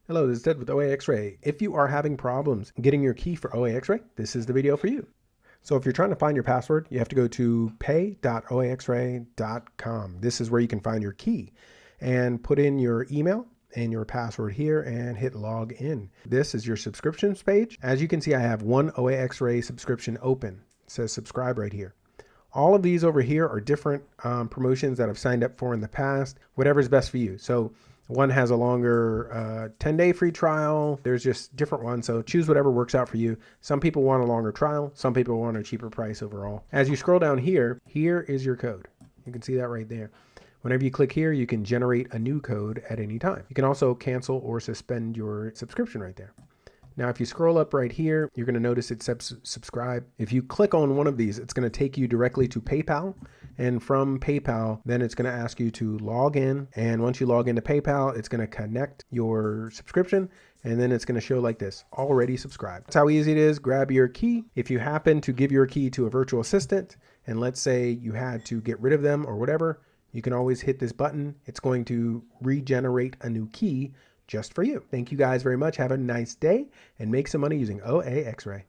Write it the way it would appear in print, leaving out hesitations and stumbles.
Hello, this is Ted with Oaxray. If you are having problems getting your key for Oaxray, this is the video for you. So if you're trying to find your password, you have to go to pay.oaxray.com. This is where you can find your key and put in your email and your password here and hit log in. This is your subscriptions page. As you can see, I have one Oaxray subscription open. It says subscribe right here. All of these over here are different promotions that I've signed up for in the past, whatever's best for you. So one has a longer 10-day free trial. There's just different ones. So choose whatever works out for you. Some people want a longer trial. Some people want a cheaper price overall. As you scroll down here, here is your code. You can see that right there. Whenever you click here, you can generate a new code at any time. You can also cancel or suspend your subscription right there. Now, if you scroll up right here, you're going to notice it says subscribe. If you click on one of these, it's going to take you directly to PayPal. And from PayPal, then it's going to ask you to log in. And once you log into PayPal, it's going to connect your subscription. And then it's going to show like this, already subscribed. That's how easy it is. Grab your key. If you happen to give your key to a virtual assistant, and let's say you had to get rid of them or whatever, you can always hit this button. It's going to regenerate a new key just for you. Thank you guys very much. Have a nice day and make some money using Oaxray.